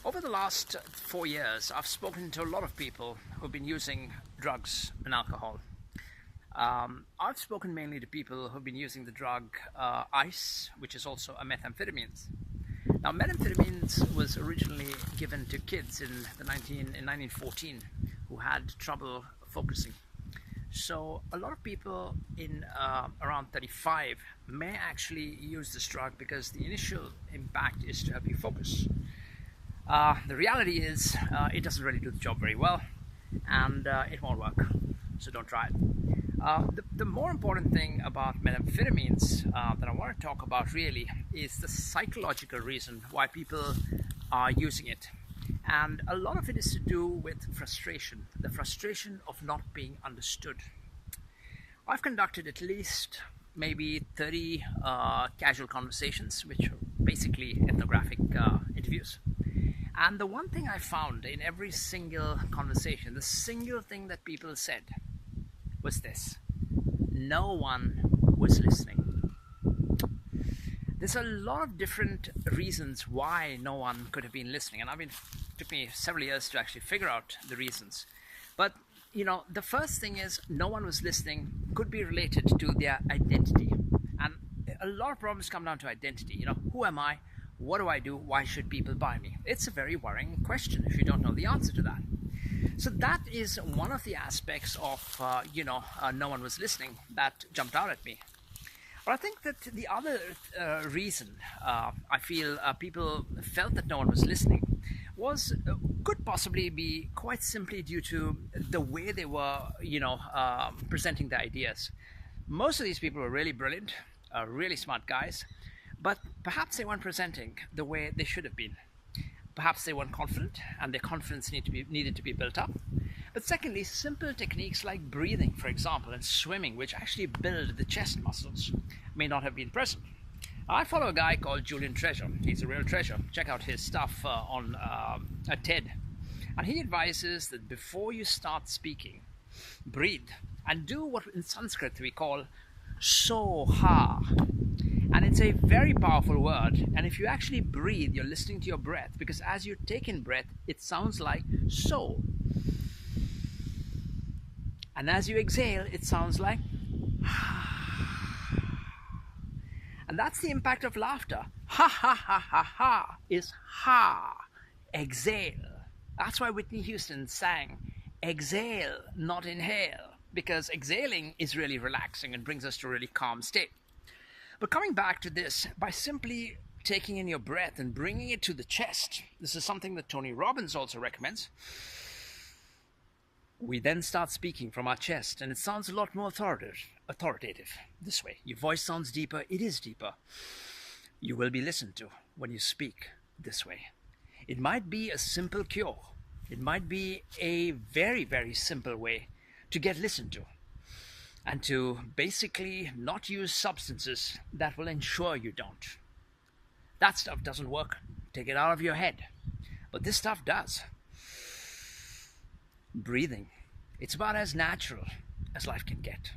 Over the last 4 years, I've spoken to a lot of people who've been using drugs and alcohol. I've spoken mainly to people who've been using the drug ice, which is also a methamphetamines. Now, methamphetamines was originally given to kids in 1914 who had trouble focusing. So a lot of people in around 35 may actually use this drug because the initial impact is to help you focus. The reality is it doesn't really do the job very well, and it won't work, so don't try it. The more important thing about methamphetamines that I want to talk about really is the psychological reason why people are using it. And a lot of it is to do with frustration, the frustration of not being understood. I've conducted at least maybe 30 casual conversations, which are basically ethnographic interviews. And the one thing I found in every single conversation, the single thing that people said was this: no one was listening. There's a lot of different reasons why no one could have been listening, and it took me several years to actually figure out the reasons. But the first thing is no one was listening could be related to their identity, and a lot of problems come down to identity. Who am I? What do I do? Why should people buy me? It's a very worrying question if you don't know the answer to that. So that is one of the aspects of no one was listening that jumped out at me. But I think that the other reason I feel people felt that no one was listening could possibly be quite simply due to the way they were, presenting their ideas. Most of these people were really brilliant, really smart guys, but perhaps they weren't presenting the way they should have been. Perhaps they weren't confident, and their confidence needed to be built up. But secondly, simple techniques like breathing, for example, and swimming, which actually build the chest muscles, may not have been present. I follow a guy called Julian Treasure. He's a real treasure. Check out his stuff on TED. And he advises that before you start speaking, breathe and do what in Sanskrit we call soha. And it's a very powerful word. And if you actually breathe, you're listening to your breath, because as you take in breath, it sounds like so. And as you exhale, it sounds like and that's the impact of laughter. Ha ha ha ha ha is ha. Exhale. That's why Whitney Houston sang, exhale, not inhale, because exhaling is really relaxing and brings us to a really calm state. But coming back to this, by simply taking in your breath and bringing it to the chest, this is something that Tony Robbins also recommends. We then start speaking from our chest, and it sounds a lot more authoritative this way. Your voice sounds deeper. It is deeper. You will be listened to when you speak this way. It might be a simple cure. It might be a very, very simple way to get listened to, and to basically not use substances that will ensure you don't. That stuff doesn't work. Take it out of your head. But this stuff does. Breathing. It's about as natural as life can get.